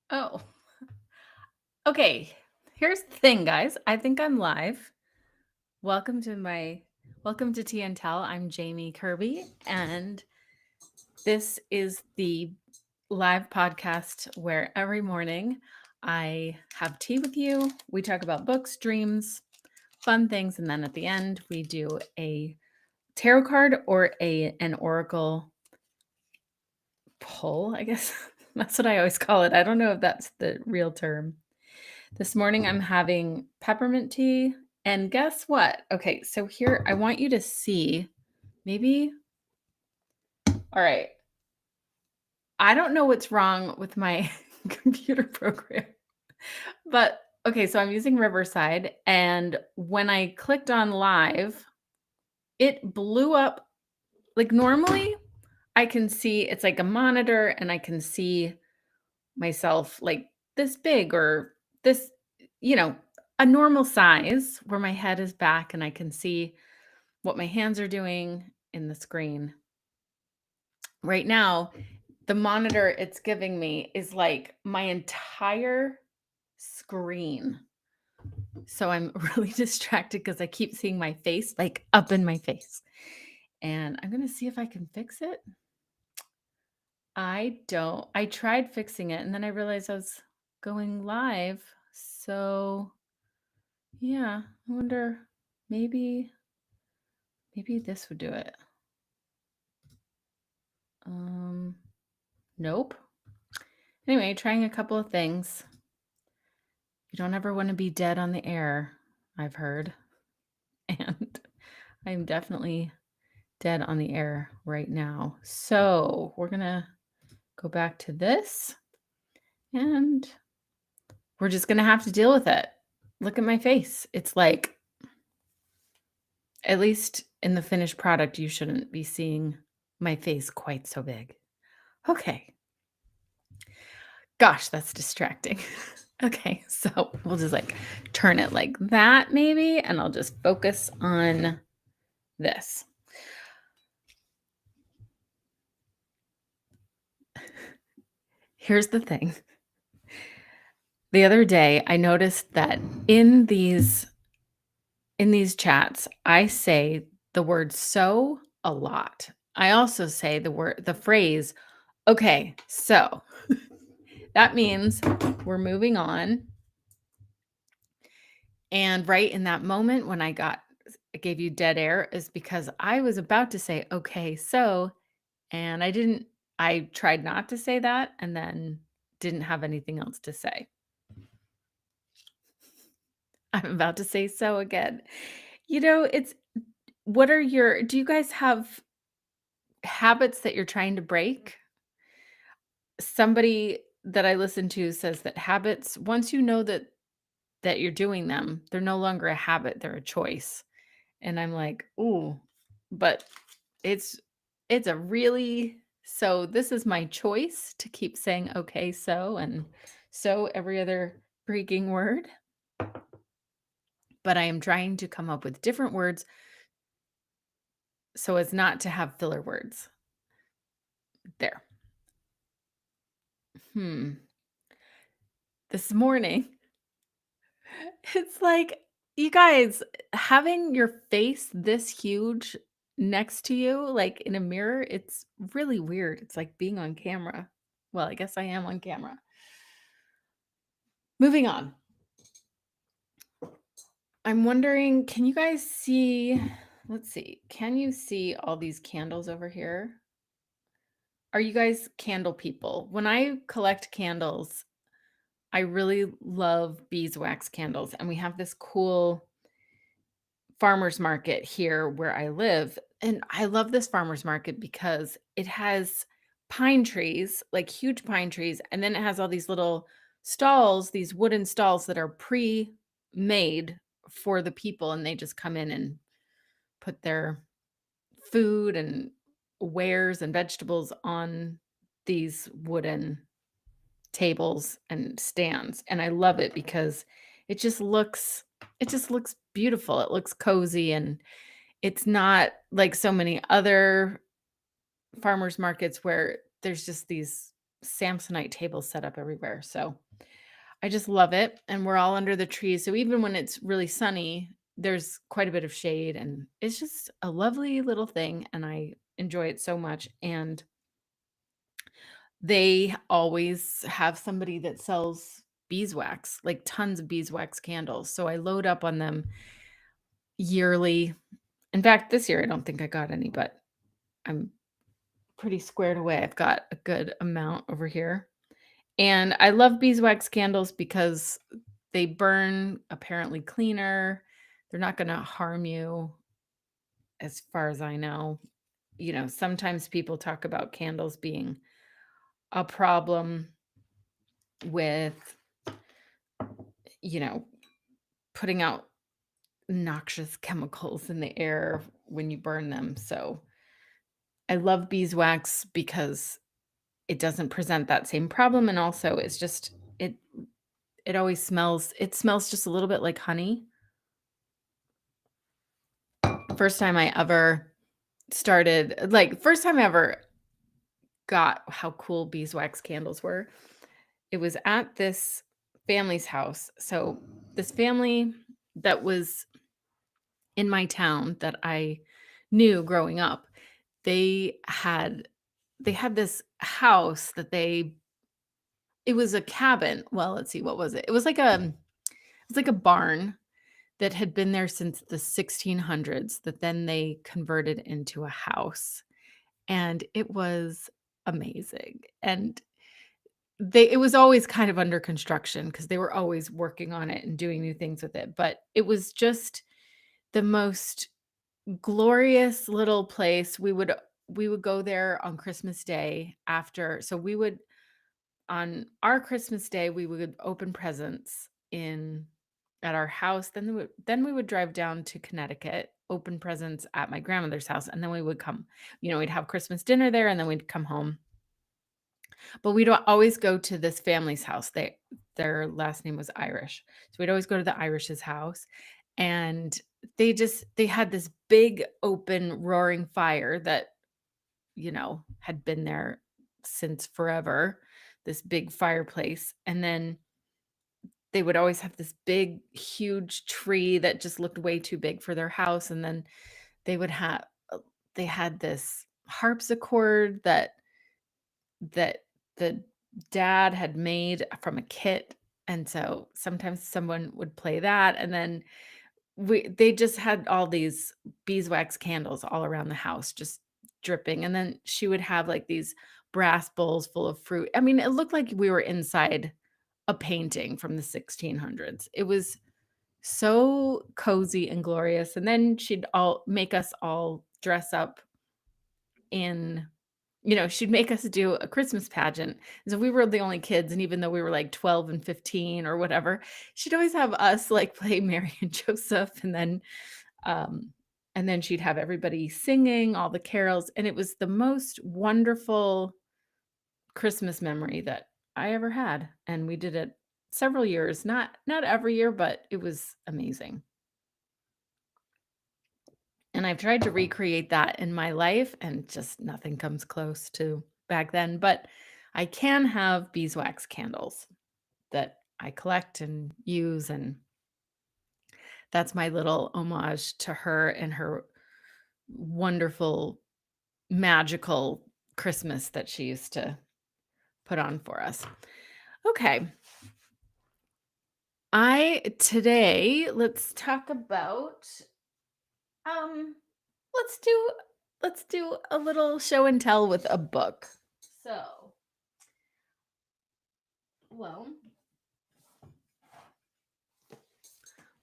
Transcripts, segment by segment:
Oh, okay. Here's the thing, guys. I think I'm live. Welcome to my welcome to Tea and Tell. I'm Jamie Kirby, and this is the live podcast where every morning I have tea with you. We talk about books, dreams, fun things, and then at the end we do a tarot card or a an oracle pull, I guess. That's what I always call it. I don't know if that's the real term. This morning I'm having peppermint tea. And guess what? Okay, so here I want you to see maybe. All right. I don't know what's wrong with my computer program. But okay, so I'm using Riverside. And when I clicked on live, it blew up. Like normally, I can see it's like a monitor and I can see myself like this big or this, you know, a normal size where my head is back and I can see what my hands are doing in the screen. Right now, the monitor it's giving me is like my entire screen. So I'm really distracted because I keep seeing my face like up in my face. And I'm going to see if I can fix it. I tried fixing it and then I realized I was going live. So, yeah, I wonder maybe maybe this would do it. Um nope. Anyway, trying a couple of things. You don't ever want to be dead on the air, I've heard. And I'm definitely dead on the air right now. So, we're going to go back to this and we're just going to have to deal with it. Look at my face. It's like, at least in the finished product, you shouldn't be seeing my face quite so big. Okay. Gosh, that's distracting. Okay, so we'll just like turn it like that maybe, and I'll just focus on this. Here's the thing. The other day, I noticed that in these chats, I say the word so a lot. I also say the phrase, okay, so that means we're moving on. And right in that moment when I gave you dead air is because I was about to say, okay, so, and I tried not to say that and then didn't have anything else to say. I'm about to say so again. Do you guys have habits that you're trying to break? Somebody that I listen to says that habits, once you know that you're doing them, they're no longer a habit, they're a choice. And I'm like, "Ooh," but it's it's a really so this is my choice to keep saying okay, so and so every other freaking word, but I am trying to come up with different words so as not to have filler words. There. Hmm. This morning, it's like, you guys, having your face this huge next to you, like in a mirror, it's really weird. It's like being on camera. Well, I guess I am on camera. Moving on. I'm wondering, can you guys see? Let's see. Can you see all these candles over here? Are you guys candle people? When I collect candles, I really love beeswax candles. And we have this cool farmer's market here where I live. And I love this farmer's market because it has pine trees, like huge pine trees. And then it has all these little stalls, these wooden stalls that are pre made for the people. And they just come in and put their food and wares and vegetables on these wooden tables and stands. And I love it because it just looks it just looks beautiful. It looks cozy and it's not like so many other farmers markets where there's just these Samsonite tables set up everywhere. So I just love it. And we're all under the trees. So even when it's really sunny, there's quite a bit of shade and it's just a lovely little thing. And I enjoy it so much. And they always have somebody that sells beeswax, like tons of beeswax candles. So I load up on them yearly. In fact, this year I don't think I got any, but I'm pretty squared away. I've got a good amount over here. And I love beeswax candles because they burn apparently cleaner. They're not going to harm you as far as I know. Sometimes people talk about candles being a problem with, you know, putting out noxious chemicals in the air when you burn them. So I love beeswax because it doesn't present that same problem. And also it's just, it always smells just a little bit like honey. First time I ever first time I ever got how cool beeswax candles were, it was at this family's house. So this family that was in my town that I knew growing up, they had they had this house that it was a cabin. Well, let's see, what was it? It was like a barn that had been there since the 1600s that then they converted into a house. And it was amazing. And it was always kind of under construction because they were always working on it and doing new things with it. But it was just the most glorious little place. We would go there on Christmas Day after. So we would on our Christmas Day, we would open presents in at our house. Then we would drive down to Connecticut, open presents at my grandmother's house, and then we would come. We'd have Christmas dinner there, and then we'd come home. But we'd always go to this family's house. Their last name was Irish, so we'd always go to the Irish's house, and they had this big open roaring fire that had been there since forever, this big fireplace. And then they would always have this big, huge tree that just looked way too big for their house. And then they would have, they had this harpsichord that the dad had made from a kit. And so sometimes someone would play that. And then they just had all these beeswax candles all around the house, just dripping. And then she would have like these brass bowls full of fruit. I mean, it looked like we were inside a painting from the 1600s. It was so cozy and glorious. And then she'd all make us all dress up in she'd make us do a Christmas pageant. And so we were the only kids, and even though we were like 12 and 15 or whatever, she'd always have us like play Mary and Joseph, um and then she'd have everybody singing all the carols, and it was the most wonderful Christmas memory that I ever had. And we did it several years, not every year, but it was amazing. And I've tried to recreate that in my life, and just nothing comes close to back then. But I can have beeswax candles that I collect and use. And that's my little homage to her and her wonderful, magical Christmas that she used to put on for us. Okay. Today, let's talk about um let's do a little show and tell with a book. So, well,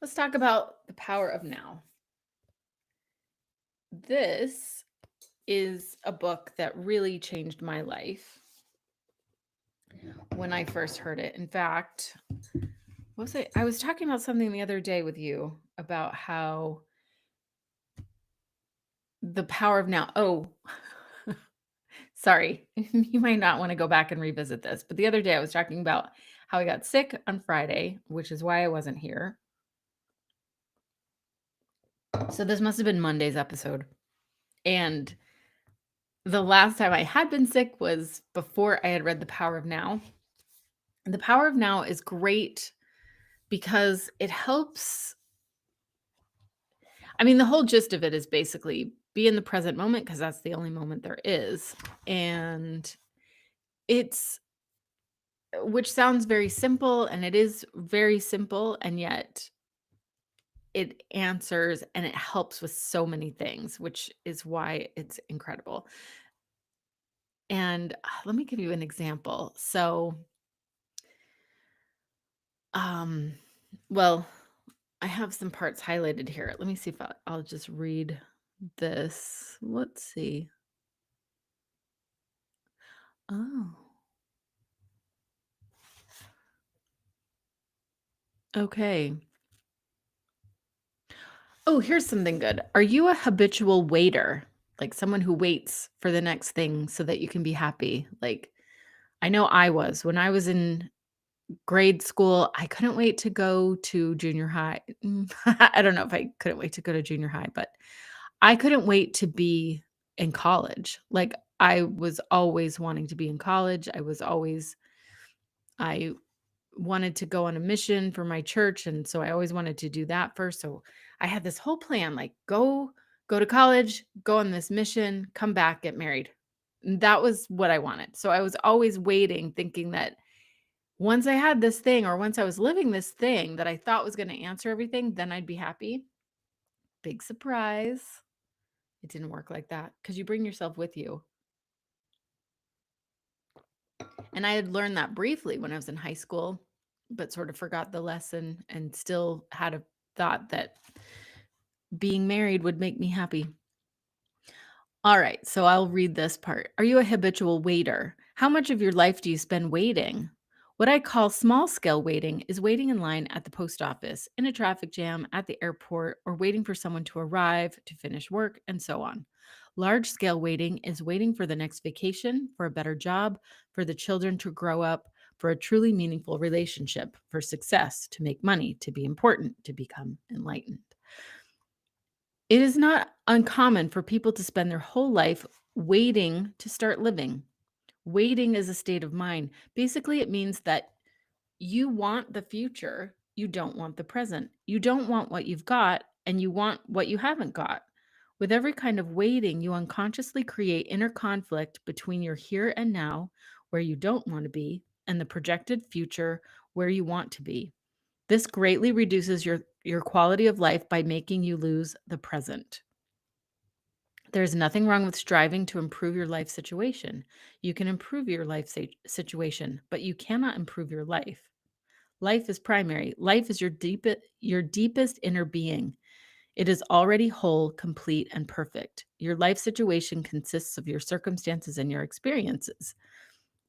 let's talk about The Power of Now. This is a book that really changed my life when I first heard it. In fact, what was it? I was talking about something the other day with you about how The Power of Now. Oh, sorry. You might not want to go back and revisit this. But the other day I was talking about how I got sick on Friday, which is why I wasn't here. So this must have been Monday's episode. And The last time I had been sick was before I had read The Power of Now. The Power of Now is great because it helps. I mean, the whole gist of it is basically be in the present moment because that's the only moment there is. And it's, which sounds very simple, and it is very simple, and yet it answers and it helps with so many things, which is why it's incredible. And let me give you an example. So, um, well, I have some parts highlighted here. Let me see if I'll just read this. Let's see. Oh, okay. Oh, here's something good. Are you a habitual waiter? Like someone who waits for the next thing so that you can be happy? Like, I know I was when I was in grade school, I couldn't wait to go to junior high. I don't know if I couldn't wait to go to junior high, but I couldn't wait to be in college. Like, I was always wanting to be in college. I wanted to go on a mission for my church, and so I always wanted to do that first. So I had this whole plan, like go to college, go on this mission, come back, get married. And that was what I wanted. So I was always waiting, thinking that once I had this thing, or once I was living this thing that I thought was going to answer everything, then I'd be happy. Big surprise. It didn't work like that because you bring yourself with you. And I had learned that briefly when I was in high school, but sort of forgot the lesson and still had a thought that being married would make me happy. All right, so I'll read this part. Are you a habitual waiter? How much of your life do you spend waiting? What I call small scale waiting is waiting in line at the post office, in a traffic jam, at the airport, or waiting for someone to arrive, to finish work, and so on. Large scale waiting is waiting for the next vacation, for a better job, for the children to grow up, for a truly meaningful relationship, for success, to make money, to be important, to become enlightened. It is not uncommon for people to spend their whole life waiting to start living. Waiting is a state of mind. Basically, it means that you want the future, you don't want the present. You don't want what you've got, and you want what you haven't got. With every kind of waiting, you unconsciously create inner conflict between your here and now, where you don't want to be, and the projected future, where you want to be. This greatly reduces your quality of life by making you lose the present. There's nothing wrong with striving to improve your life situation. You can improve your life situation, but you cannot improve your life. Life is primary. Life is your deepest inner being. It is already whole, complete, and perfect. Your life situation consists of your circumstances and your experiences.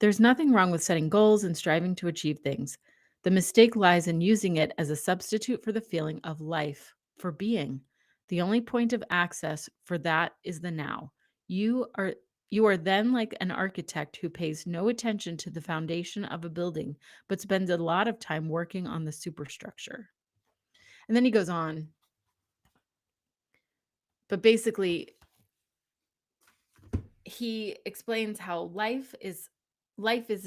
There's nothing wrong with setting goals and striving to achieve things. The mistake lies in using it as a substitute for the feeling of life, for being. The only point of access for that is the now. You are you are then like an architect who pays no attention to the foundation of a building, but spends a lot of time working on the superstructure. And then he goes on, but basically he explains how life is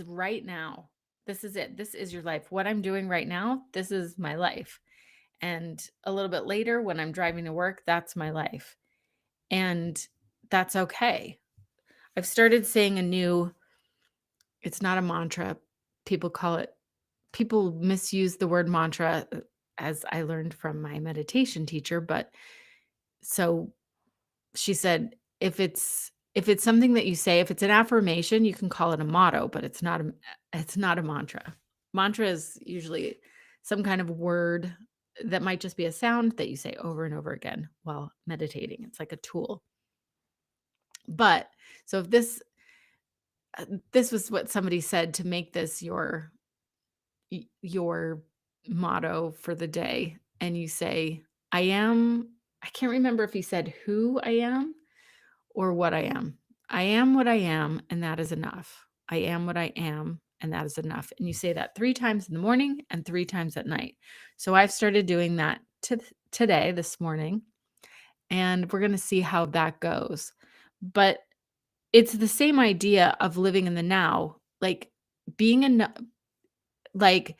right now. This is it. This is your life. What I'm doing right now, this is my life. And a little bit later when I'm driving to work, that's my life. And that's okay. I've started saying it's not a mantra. People call it people misuse the word mantra, as I learned from my meditation teacher, but so she said if it's something that you say, if it's an affirmation, you can call it a motto, but it's not a mantra. Mantra is usually some kind of word that might just be a sound that you say over and over again while meditating. It's like a tool. But so if this was what somebody said to make this your motto for the day, and you say, I can't remember if he said who I am or what I am. I am what I am, and that is enough. I am what I am, and that is enough. And you say that 3 times in the morning and 3 times at night. So I've started doing that today, this morning, and we're going to see how that goes. But it's the same idea of living in the now, like being in, like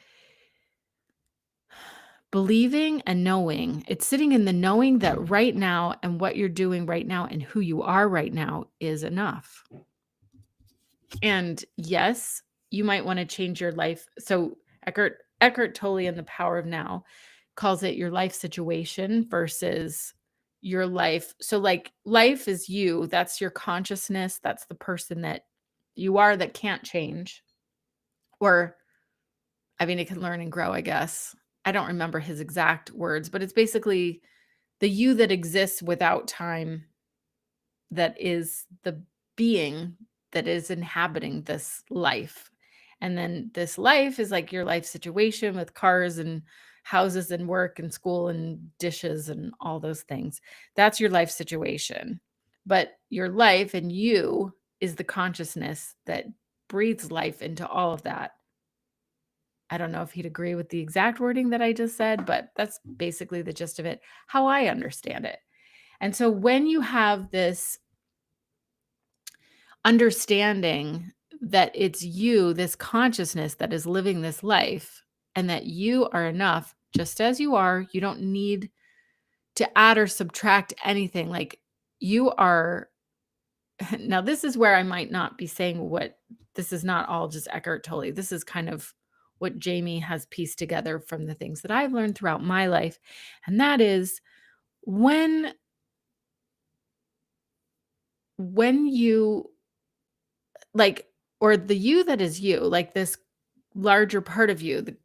believing and knowing. It's sitting in the knowing that right now and what you're doing right now and who you are right now is enough. And yes, you might want to change your life. So Eckhart Tolle in The Power of Now calls it your life situation versus your life. So like life is you, that's your consciousness, that's the person that you are that can't change. Or I mean it can learn and grow, I guess. I don't remember his exact words, but it's basically the you that exists without time, that is the being that is inhabiting this life. And then this life is like your life situation with cars and houses and work and school and dishes and all those things. That's your life situation. But your life and you is the consciousness that breathes life into all of that. I don't know if he'd agree with the exact wording that I just said, but that's basically the gist of it, how I understand it. And so when you have this understanding that it's you, this consciousness that is living this life, and that you are enough just as you are. You don't need to add or subtract anything. Like you are. Now, this is where I might not be saying what this is not all just Eckhart Tolle. This is kind of what Jamie has pieced together from the things that I've learned throughout my life. And that is when you like, or the you that is you, like this larger part of you,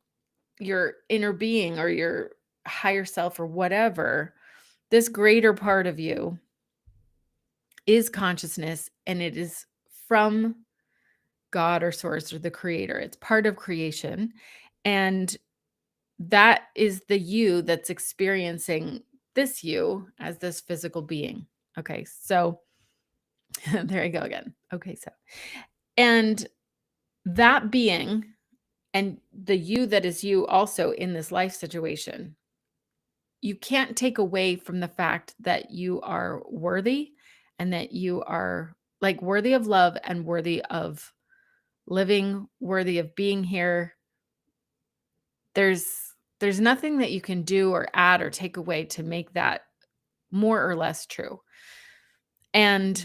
your inner being or your higher self or whatever, this greater part of you is consciousness, and it is from God or source or the creator. It's part of creation. And that is the you that's experiencing this you as this physical being. Okay. So there I go again. Okay. So, and that being and the you that is you also in this life situation, you can't take away from the fact that you are worthy and that you are like worthy of love and worthy of living, worthy of being here. There's nothing that you can do or add or take away to make that more or less true. And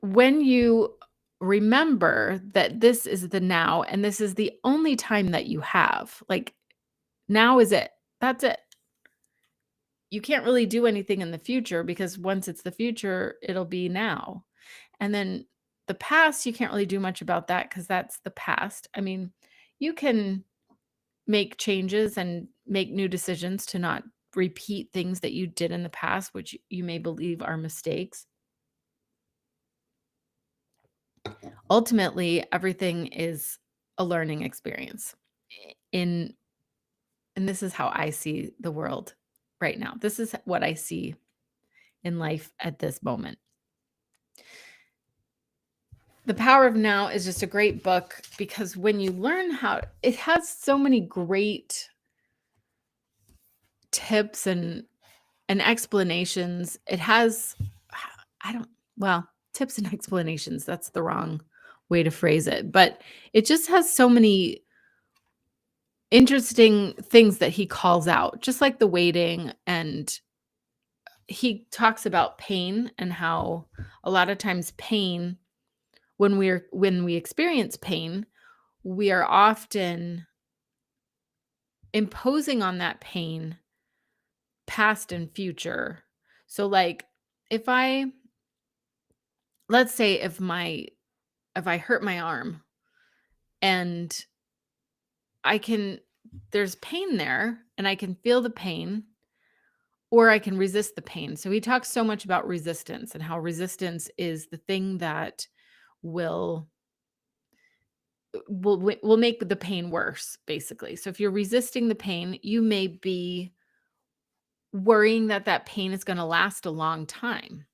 when you remember that this is the now and this is the only time that you have, like now is it. That's it. You can't really do anything in the future because once it's the future, it'll be now. And then the past, you can't really do much about that because that's the past. I mean, you can make changes and make new decisions to not repeat things that you did in the past, which you may believe are mistakes. Ultimately, everything is a learning experience. In and this is how I see the world right now. This is what I see in life at this moment. The Power of Now is just a great book because when you learn how, it has so many great tips and explanations. It has, I don't, well, tips and explanations, that's the wrong way to phrase it, but it just has so many interesting things that he calls out, just like the waiting. And he talks about pain and how a lot of times pain, when we experience pain, we are often imposing on that pain past and future. So like if I let's say if I hurt my arm and I can there's pain there and I can feel the pain or I can resist the pain. So he talks so much about resistance and how resistance is the thing that will will make the pain worse basically. So if you're resisting the pain, you may be worrying that that pain is going to last a long time.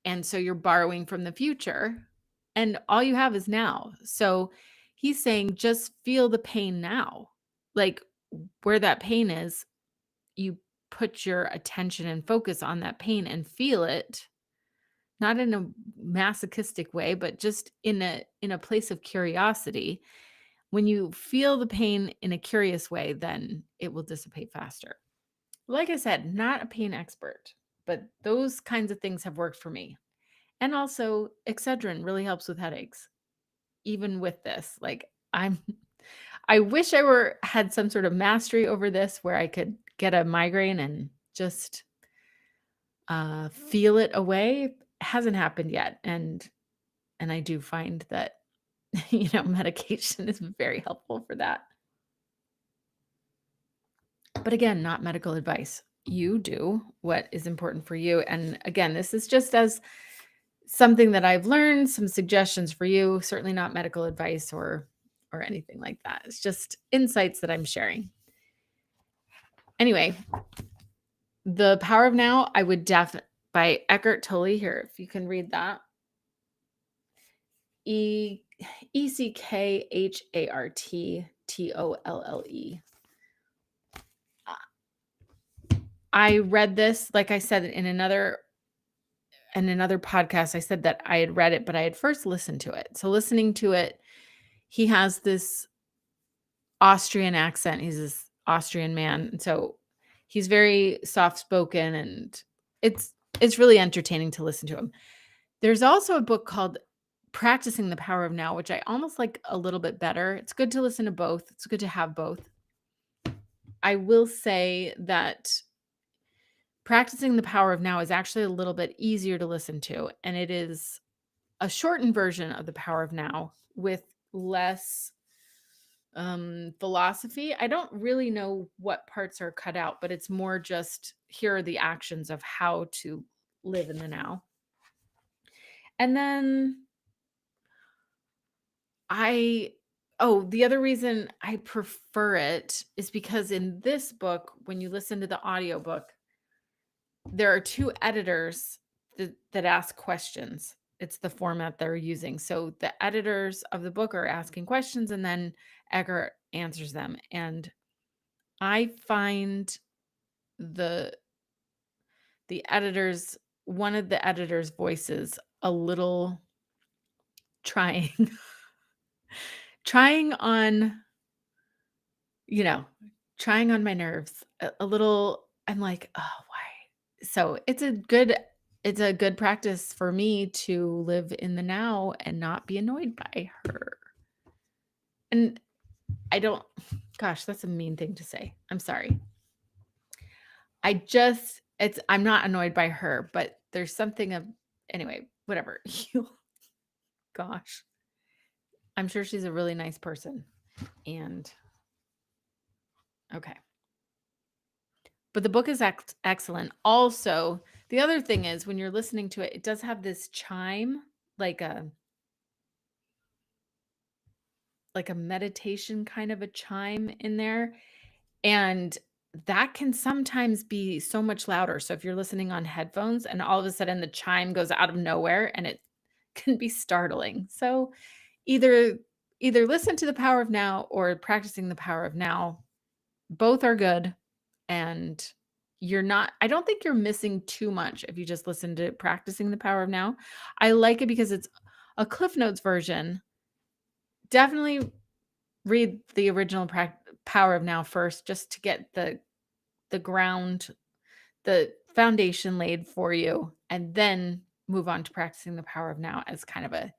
And so you're borrowing from the future and all you have is now. So he's saying just feel the pain now. Like where that pain is, you put your attention and focus on that pain and feel it not in a masochistic way, but just in a place of curiosity. When you feel the pain in a curious way, then it will dissipate faster. Like I said, not a pain expert, but those kinds of things have worked for me. And also, Excedrin really helps with headaches. Even with this, like I wish I were had some sort of mastery over this where I could get a migraine and just feel it away. Hasn't happened yet, and I do find that medication is very helpful for that. But again, not medical advice. You do what is important for you. And again, this is just as something that I've learned, some suggestions for you, certainly not medical advice or anything like that. It's just insights that I'm sharing. Anyway, The Power of Now, I would definitely by Eckhart Tolle here, if you can read that. Eckharttolle. I read this, like I said in another podcast, I said that I had read it, but I had first listened to it. So listening to it, he has this Austrian accent. He's this Austrian man. And so he's very soft spoken, and it's really entertaining to listen to him. There's also a book called Practicing the Power of Now, which I almost like a little bit better. It's good to listen to both. It's good to have both. I will say that Practicing the Power of Now is actually a little bit easier to listen to, and it is a shortened version of The Power of Now with less philosophy. I don't really know what parts are cut out, but it's more just here are the actions of how to live in the now. And then the other reason I prefer it is because in this book, when you listen to the audiobook, there are two editors that ask questions. It's the format they're using. So the editors of the book are asking questions, and then Eckhart answers them. And I find the editors, one of the editors' voices a little trying trying on trying on my nerves a little. I'm like, oh, why? So it's a good practice for me to live in the now and not be annoyed by her. And I don't, gosh, that's a mean thing to say. I'm sorry. I'm not annoyed by her, but there's something of, anyway, whatever. Gosh, I'm sure she's a really nice person. And okay. But the book is excellent. Also, the other thing is when you're listening to it, it does have this chime, like a meditation kind of a chime in there. And that can sometimes be so much louder. So if you're listening on headphones and all of a sudden the chime goes out of nowhere, and it can be startling. So either listen to The Power of Now or Practicing the Power of Now. Both are good. And I don't think you're missing too much if you just listen to Practicing the Power of Now. I like it because it's a Cliff Notes version. Definitely read the original Power of Now first, just to get the ground, the foundation laid for you, and then move on to Practicing the Power of Now as kind of a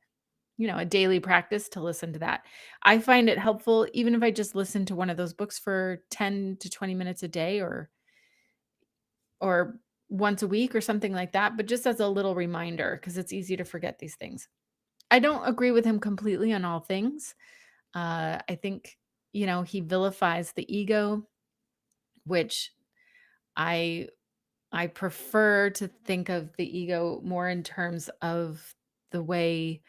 daily practice to listen to that. I find it helpful, even if I just listen to one of those books for 10 to 20 minutes a day or once a week or something like that, but just as a little reminder, because it's easy to forget these things. I don't agree with him completely on all things. I think, he vilifies the ego, which I prefer to think of the ego more in terms of the way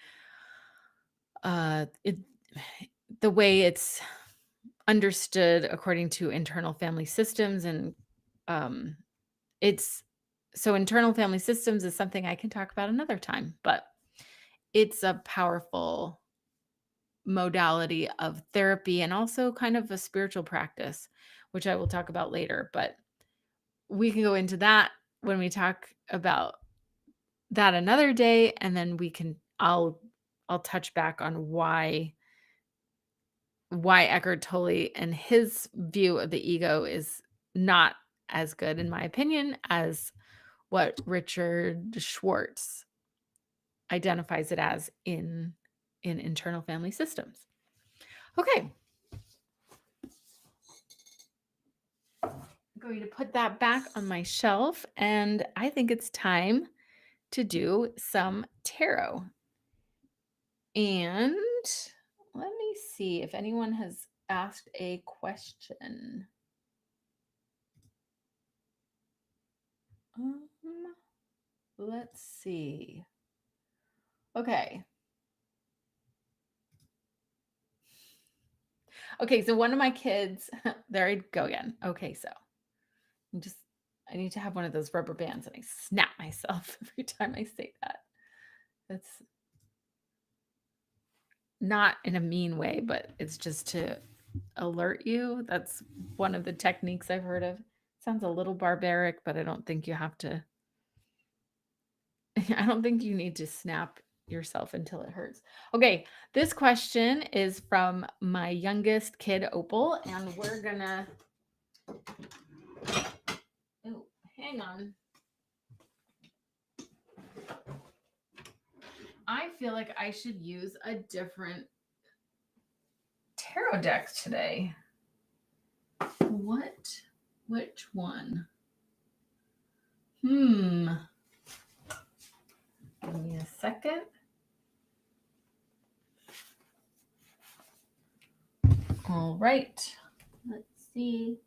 it's understood according to internal family systems. And internal family systems is something I can talk about another time, but it's a powerful modality of therapy and also kind of a spiritual practice, which I will talk about later. But we can go into that when we talk about that another day, and then I'll touch back on why Eckhart Tolle and his view of the ego is not as good, in my opinion, as what Richard Schwartz identifies it as in internal family systems. Okay. I'm going to put that back on my shelf, and I think it's time to do some tarot. And let me see if anyone has asked a question. Let's see. Okay. Okay, so one of my kids, there I go again. Okay, so I need to have one of those rubber bands and I snap myself every time I say that. That's not in a mean way, but it's just to alert you. That's one of the techniques I've heard of. Sounds a little barbaric, but I don't think you have to. I don't think you need to snap yourself until it hurts. Okay, this question is from my youngest kid, Opal, and we're gonna. Oh, hang on. I feel like I should use a different tarot deck today. Which one? Give me a second. All right. Let's see.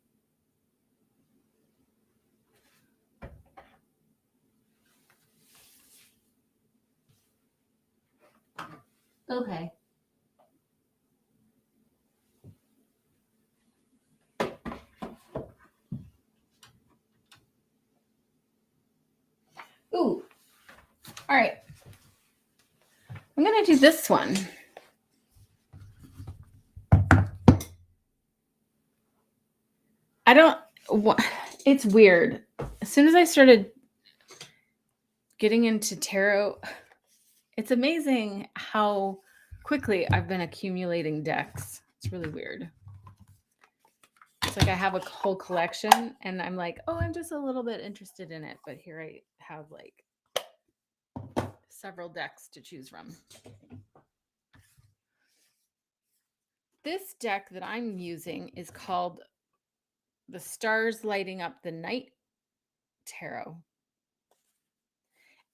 Okay. Ooh. All right. I'm going to do this one. It's weird. As soon as I started getting into tarot, it's amazing how quickly I've been accumulating decks. It's really weird. It's like I have a whole collection and I'm like, oh, I'm just a little bit interested in it. But here I have like several decks to choose from. This deck that I'm using is called The Stars Lighting Up the Night Tarot.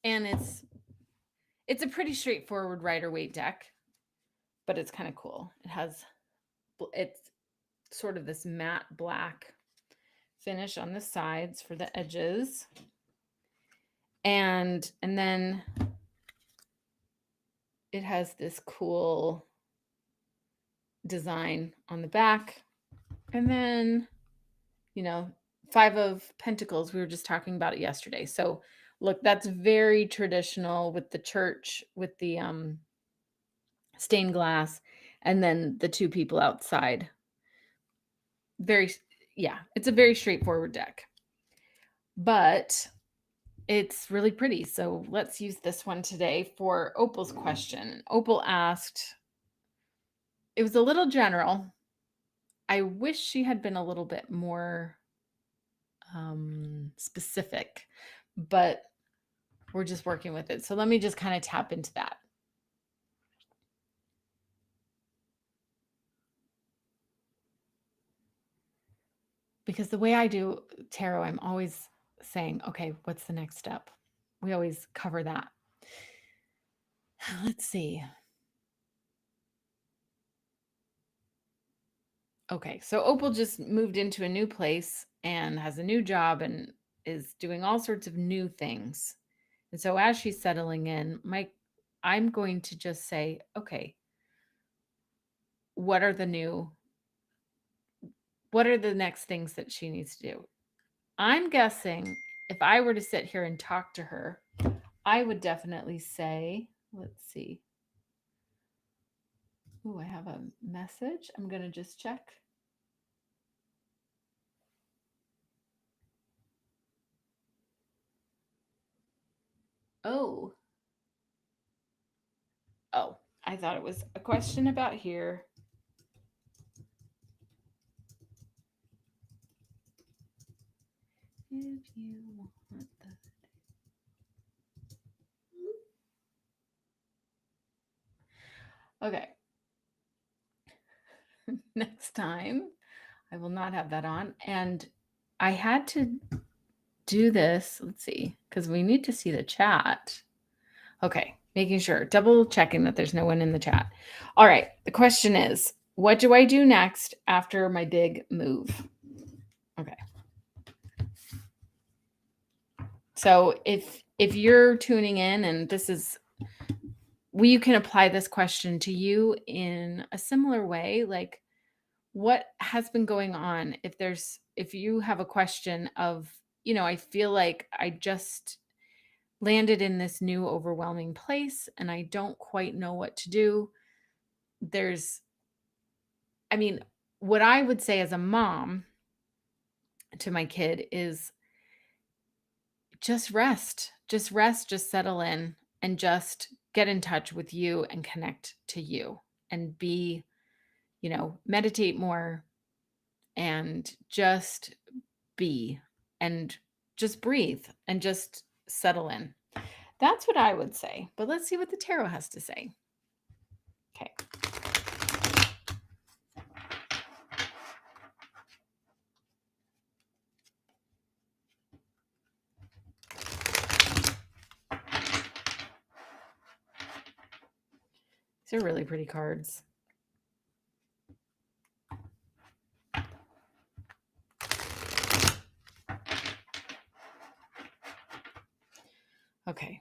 And it's a pretty straightforward Rider-Waite deck, but it's kind of cool. It's sort of this matte black finish on the sides for the edges. And then it has this cool design on the back. And then, 5 of Pentacles, we were just talking about it yesterday. So look, that's very traditional with the church, with the stained glass, and then the 2 people outside. It's a very straightforward deck. But it's really pretty. So let's use this one today for Opal's question. Opal asked, it was a little general. I wish she had been a little bit more specific, but we're just working with it. So let me just kind of tap into that. Because the way I do tarot, I'm always saying, okay, what's the next step? We always cover that. Let's see. Okay, so Opal just moved into a new place and has a new job and is doing all sorts of new things. And so as she's settling in, I'm going to just say, okay, what are the next things that she needs to do? I'm guessing if I were to sit here and talk to her, I would definitely say, let's see. Oh, I have a message. I'm going to just check. Oh. Oh, I thought it was a question about here. If you want the Okay. Next time, I will not have that on. And I had to do this. Let's see, because we need to see the chat. Okay, making sure, double checking that there's no one in the chat. All right, the question is, what do I do next after my big move? Okay. So if you're tuning in and this is, you can apply this question to you in a similar way, like what has been going on? If you have a question of, I feel like I just landed in this new overwhelming place and I don't quite know what to do. I mean, what I would say as a mom to my kid is just rest, just settle in and just get in touch with you and connect to you and be, meditate more and just be and just breathe and just settle in. That's what I would say. But let's see what the tarot has to say. Okay. These are really pretty cards. Okay.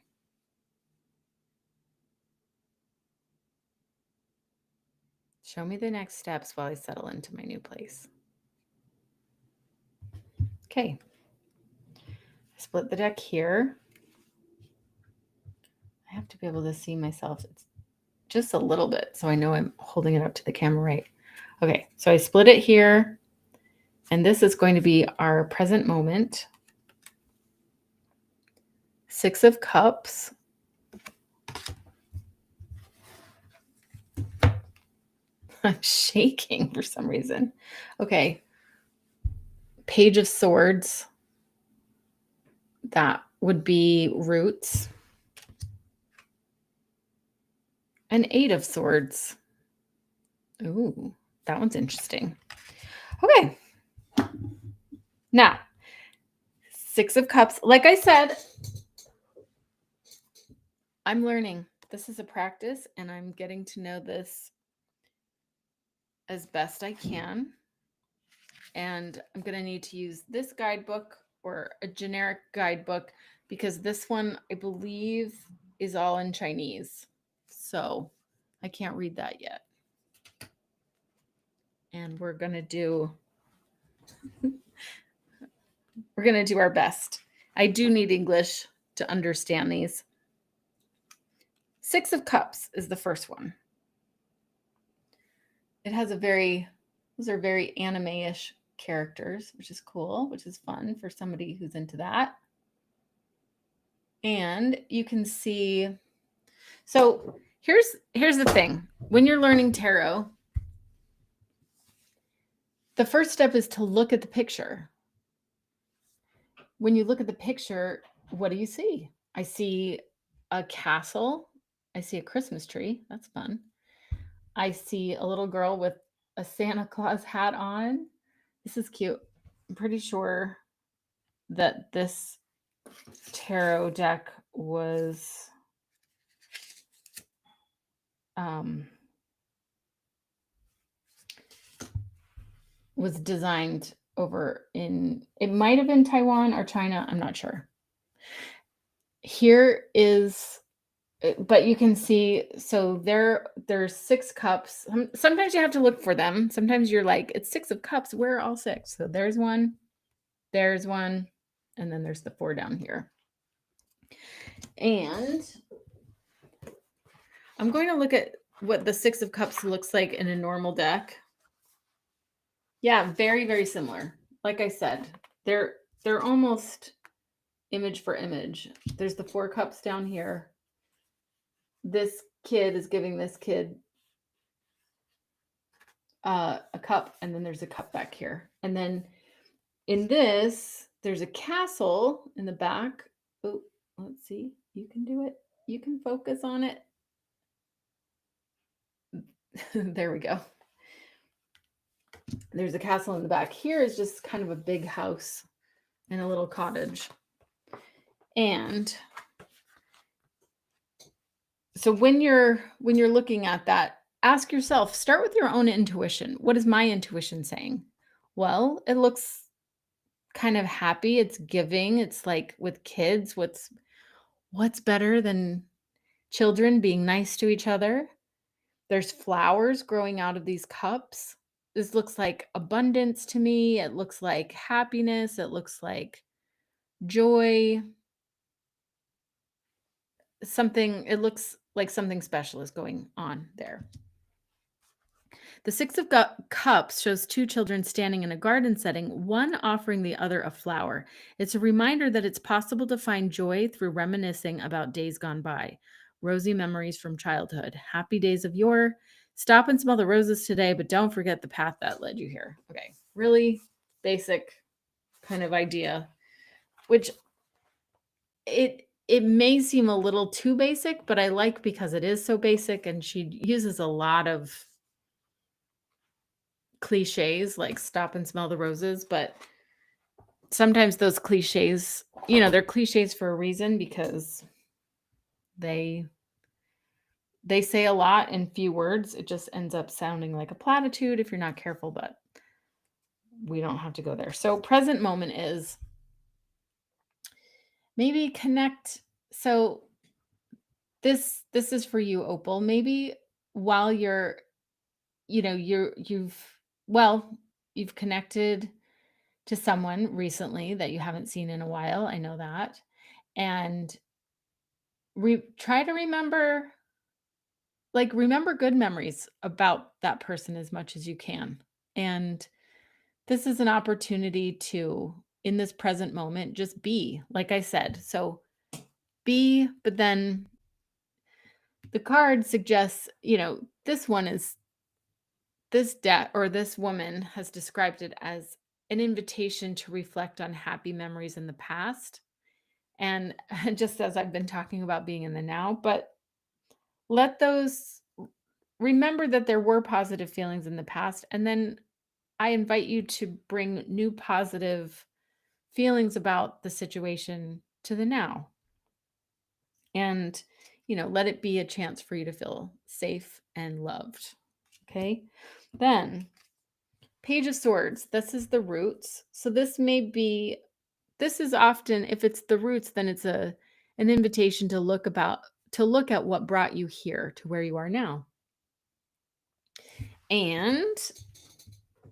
Show me the next steps while I settle into my new place. Okay. Split the deck here. I have to be able to see myself. It's just a little bit, so I know I'm holding it up to the camera right. Okay, so I split it here, and this is going to be our present moment. Six of Cups. I'm shaking for some reason. Okay. Page of Swords. That would be roots. An Eight of Swords. Ooh, that one's interesting. Okay. Now, Six of Cups. Like I said, I'm learning. This is a practice, and I'm getting to know this as best I can. And I'm going to need to use this guidebook or a generic guidebook because this one, I believe, is all in Chinese. So I can't read that yet. And we're going to do our best. I do need English to understand these. Six of Cups is the first one. It has those are very anime-ish characters, which is cool, which is fun for somebody who's into that. And you can see, so here's the thing. When you're learning tarot, the first step is to look at the picture. When you look at the picture, what do you see? I see a castle. I see a Christmas tree. That's fun. I see a little girl with a Santa Claus hat on. This is cute. I'm pretty sure that this tarot deck was designed over in, it might have been Taiwan or China. I'm not sure. Here is, but you can see, so there's six cups. Sometimes you have to look for them. Sometimes you're like, it's Six of Cups. Where are all six? So there's one, and then there's the four down here. And I'm going to look at what the Six of Cups looks like in a normal deck. Yeah, very, very similar. Like I said, they're almost image for image. There's the 4 cups down here. This kid is giving this kid a cup, and then there's a cup back here. And then in this, there's a castle in the back. Oh, let's see. You can do it. You can focus on it. There we go. There's a castle in the back. Here is just kind of a big house and a little cottage. And so when you're looking at that, ask yourself, start with your own intuition. What is my intuition saying? Well, it looks kind of happy. It's giving. It's like with kids, what's better than children being nice to each other? There's flowers growing out of these cups. This looks like abundance to me. It looks like happiness. It looks like joy. It looks like something special is going on there. The Six of Cups shows two children standing in a garden setting, one offering the other a flower. It's a reminder that it's possible to find joy through reminiscing about days gone by. Rosy memories from childhood. Happy days of yore. Stop and smell the roses today, but don't forget the path that led you here. Okay, really basic kind of idea, which it may seem a little too basic, but I like because it is so basic, and she uses a lot of cliches like stop and smell the roses, but sometimes those cliches, they're cliches for a reason because they say a lot in few words. It just ends up sounding like a platitude if you're not careful, but we don't have to go there. So present moment is maybe connect. So this is for you, Opal. Maybe while you're, you've connected to someone recently that you haven't seen in a while. I know that. And try to remember good memories about that person as much as you can. And this is an opportunity to, in this present moment, just be, like I said. So be, but then the card suggests, this woman has described it as an invitation to reflect on happy memories in the past. And just as I've been talking about being in the now, but remember that there were positive feelings in the past. And then I invite you to bring new positive feelings about the situation to the now. And, let it be a chance for you to feel safe and loved. Okay. Then Page of Swords. This is the roots. So this is often, if it's the roots, then it's an invitation to look at what brought you here to where you are now. And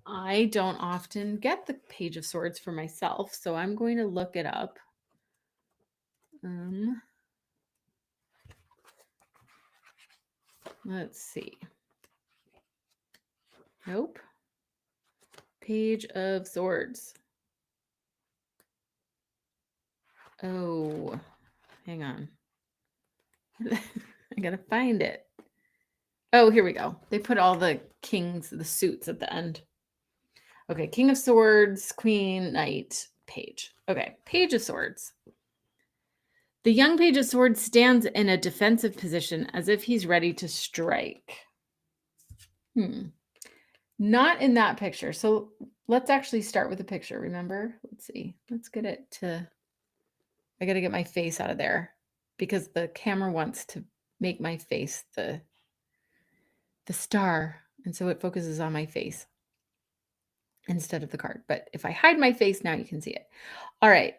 I don't often get the Page of Swords for myself, so I'm going to look it up. Let's see. Nope. Page of Swords. Oh, hang on. I gotta find it. Oh, here we go. They put all the the suits at the end. Okay, King of Swords, Queen, Knight, Page. Okay, Page of Swords. The young Page of Swords stands in a defensive position as if he's ready to strike. Not in that picture. So let's actually start with the picture, remember? Let's see. Let's get it to... I got to get my face out of there because the camera wants to make my face the star. And so it focuses on my face instead of the card. But if I hide my face now, you can see it. All right.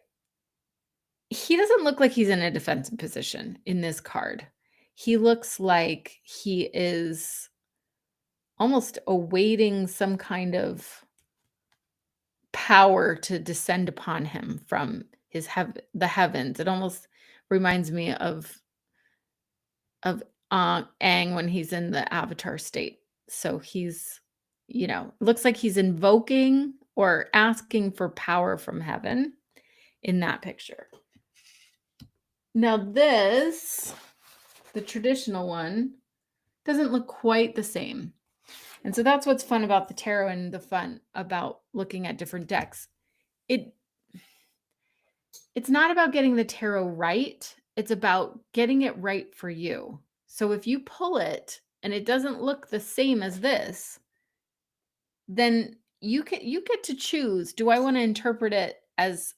He doesn't look like he's in a defensive position in this card. He looks like he is almost awaiting some kind of power to descend upon him from the heavens. It almost reminds me of Aang when he's in the avatar state. So he's, looks like he's invoking or asking for power from heaven in that picture. Now this, the traditional one, doesn't look quite the same. And so that's what's fun about the tarot and the fun about looking at different decks. It it's not about getting the tarot right, it's about getting it right for you. So if you pull it and it doesn't look the same as this, then you get to choose, do I want to interpret it as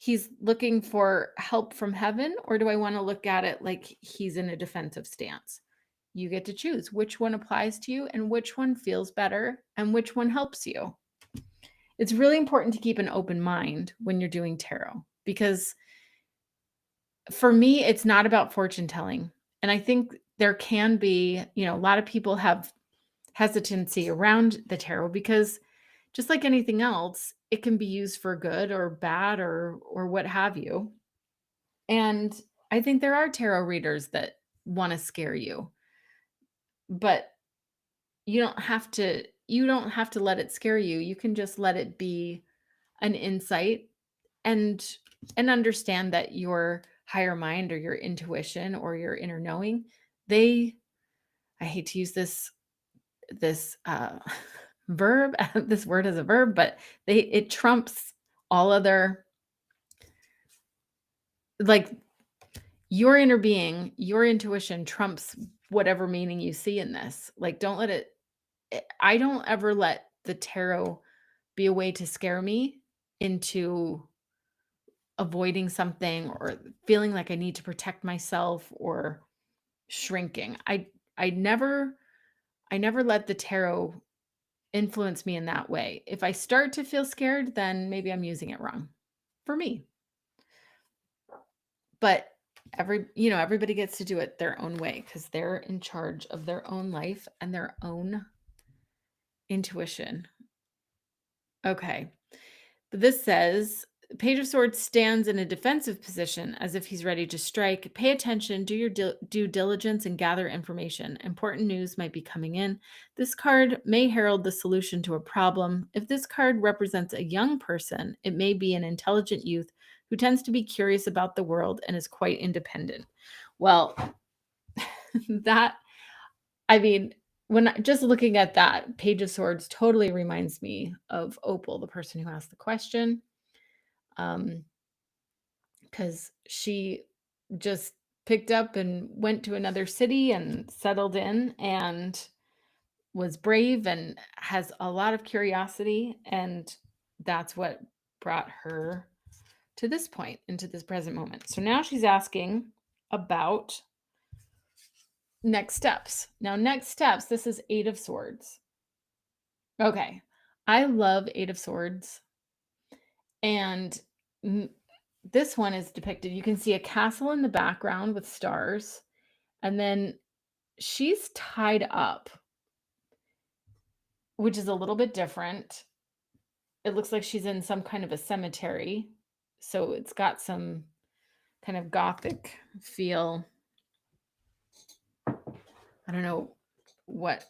he's looking for help from heaven, or do I want to look at it like he's in a defensive stance? You get to choose which one applies to you and which one feels better and which one helps you. It's really important to keep an open mind when you're doing tarot because for me, it's not about fortune telling. And I think there can be, a lot of people have hesitancy around the tarot because just like anything else, it can be used for good or bad or what have you. And I think there are tarot readers that want to scare you, but you don't have to let it scare you. You can just let it be an insight and understand that your higher mind or your intuition or your inner knowing, they I hate to use this verb, this word as a verb, but it trumps all other, like, your inner being, your intuition trumps whatever meaning you see in this. Like, don't let it I don't ever let the tarot be a way to scare me into avoiding something or feeling like I need to protect myself or shrinking. I never I never let the tarot influence me in that way. If I start to feel scared, then maybe I'm using it wrong for me. But everybody gets to do it their own way because they're in charge of their own life and their own intuition. Okay. But this says Page of Swords stands in a defensive position as if he's ready to strike. Pay attention, do your due diligence, and gather information. Important news might be coming in. This card may herald the solution to a problem. If this card represents a young person, it may be an intelligent youth who tends to be curious about the world and is quite independent. Well, that, I mean, just looking at that, Page of Swords totally reminds me of Opal, the person who asked the question. Because she just picked up and went to another city and settled in and was brave and has a lot of curiosity. And that's what brought her to this point, into this present moment. So now she's asking about next steps. Now, next steps, this is Eight of Swords. Okay. I love Eight of Swords. And this one is depicted. You can see a castle in the background with stars. And then she's tied up, which is a little bit different. It looks like she's in some kind of a cemetery. So it's got some kind of gothic feel. I don't know what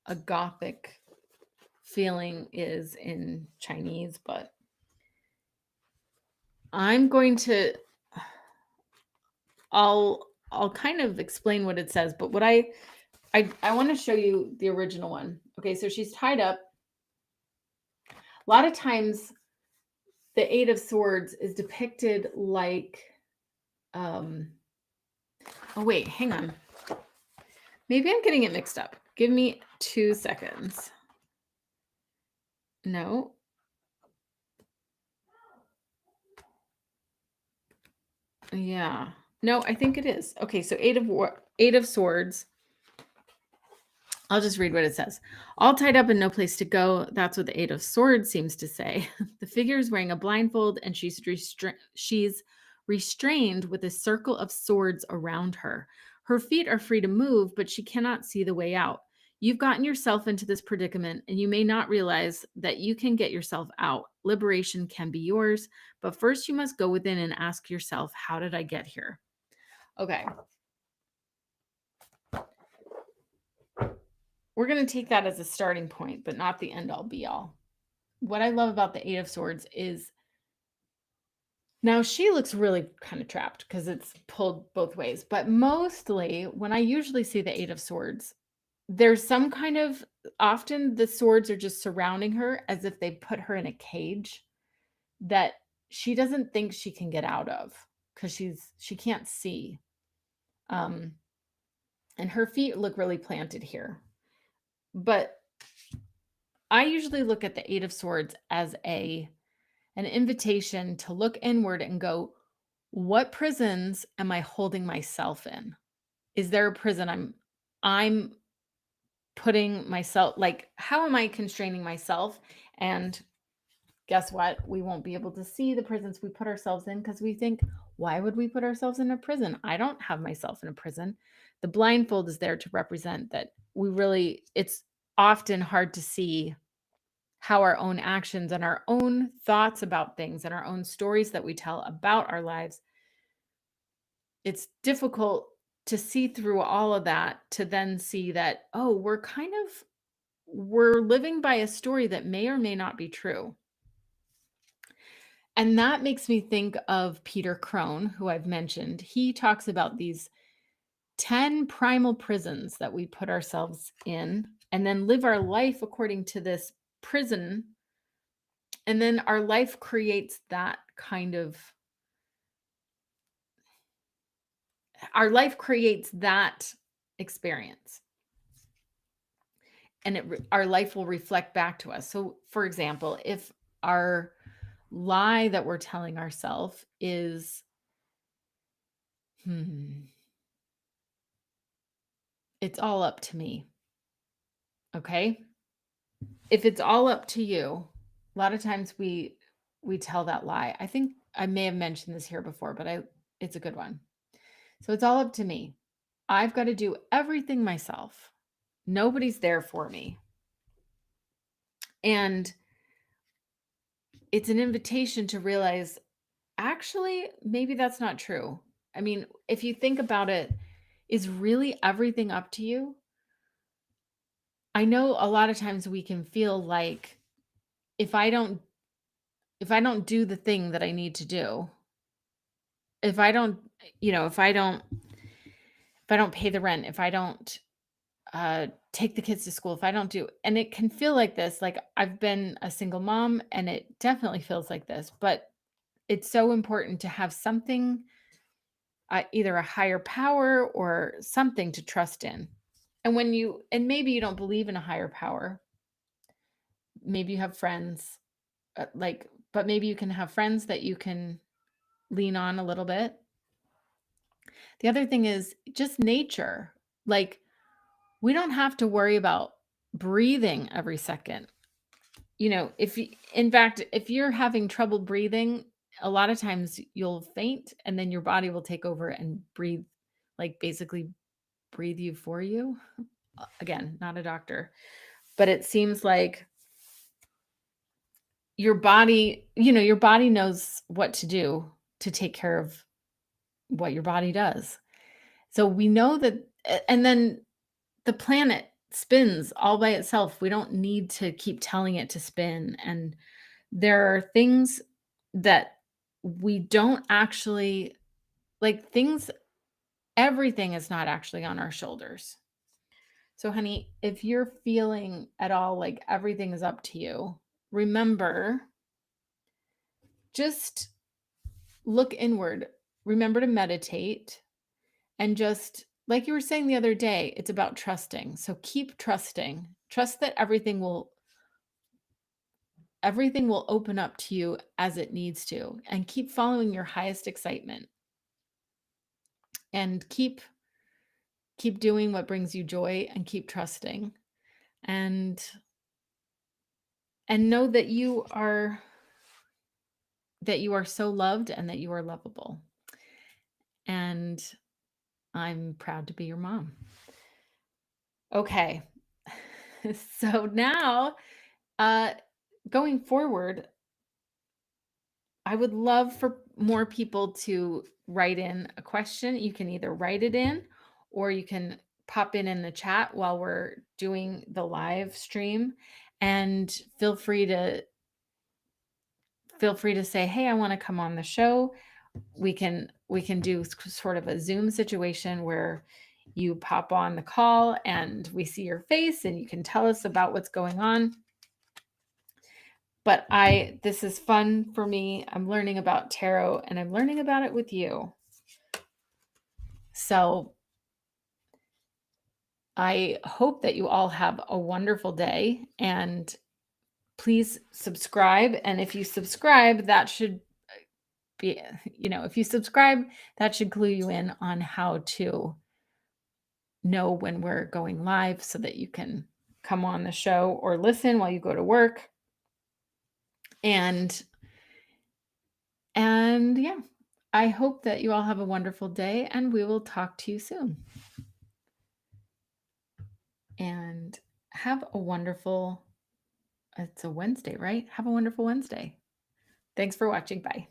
a gothic feeling is in Chinese, but I'm going to I'll kind of explain what it says, but what I want to show you the original one. Okay, so she's tied up. A lot of times the Eight of Swords is depicted like oh wait, hang on. Maybe I'm getting it mixed up. Give me 2 seconds. No. Yeah. No, I think it is. Okay, so Eight of Swords. I'll just read what it says. All tied up and no place to go. That's what the Eight of Swords seems to say. The figure is wearing a blindfold and she's restrained with a circle of swords around her. Her feet are free to move, but she cannot see the way out. You've gotten yourself into this predicament and you may not realize that you can get yourself out. Liberation can be yours, but first you must go within and ask yourself, how did I get here? Okay. We're going to take that as a starting point, but not the end all be all. What I love about the Eight of Swords is Now she looks really kind of trapped because it's pulled both ways. But mostly when I usually see the 8 of swords, there's some kind of often the swords are just surrounding her as if they put her in a cage that she doesn't think she can get out of because she can't see. Um, and her feet look really planted here. But I usually look at the 8 of swords as an invitation to look inward and go, what prisons am I holding myself in? Is there a prison I'm putting myself, like, how am I constraining myself? And guess what? We won't be able to see the prisons we put ourselves in because we think, why would we put ourselves in a prison? I don't have myself in a prison. The blindfold is there to represent that it's often hard to see how our own actions and our own thoughts about things and our own stories that we tell about our lives, it's difficult to see through all of that to then see that, oh, we're living by a story that may or may not be true. And that makes me think of Peter Crone, who I've mentioned. He talks about these 10 primal prisons that we put ourselves in and then live our life according to this prison. And then our life creates that kind of, our life creates that experience. And our life will reflect back to us. So, for example, if our lie that we're telling ourselves is, it's all up to me. Okay? If it's all up to you, a lot of times we tell that lie. I think I may have mentioned this here before, but it's a good one. So it's all up to me. I've got to do everything myself. Nobody's there for me. And it's an invitation to realize, actually, maybe that's not true. I mean, if you think about it, is really everything up to you? I know a lot of times we can feel like if I don't do the thing that I need to do, if I don't, if I don't pay the rent, if I don't take the kids to school, if I don't do, and it can feel like this, like I've been a single mom and it definitely feels like this, but it's so important to have something, either a higher power or something to trust in. And maybe you don't believe in a higher power. Maybe you have friends, but maybe you can have friends that you can lean on a little bit. The other thing is just nature. Like, we don't have to worry about breathing every second. In fact, if you're having trouble breathing, a lot of times you'll faint and then your body will take over and breathe, like basically breathe you for you. Again, not a doctor, but it seems like your body knows what to do to take care of what your body does. So we know that, and then the planet spins all by itself. We don't need to keep telling it to spin. And there are things that we don't actually like, everything is not actually on our shoulders. So, honey, if you're feeling at all like everything is up to you, remember, just look inward. Remember to meditate and just like you were saying the other day, it's about trusting. So keep trusting. Trust that everything will open up to you as it needs to, and keep following your highest excitement and keep doing what brings you joy and keep trusting and know that you are so loved and that you are lovable. And I'm proud to be your mom. Okay. So now, going forward, I would love for more people to write in a question. You can either write it in or you can pop in the chat while we're doing the live stream, and feel free to feel free to say, "Hey, I want to come on the show." We can do sort of a Zoom situation where you pop on the call and we see your face and you can tell us about what's going on. But this is fun for me. I'm learning about tarot and I'm learning about it with you. So I hope that you all have a wonderful day, and please subscribe. And if you subscribe, that should be, if you subscribe, that should clue you in on how to know when we're going live so that you can come on the show or listen while you go to work. And yeah, I hope that you all have a wonderful day, and we will talk to you soon. And have a wonderful, it's a Wednesday, right? Have a wonderful Wednesday. Thanks for watching. Bye.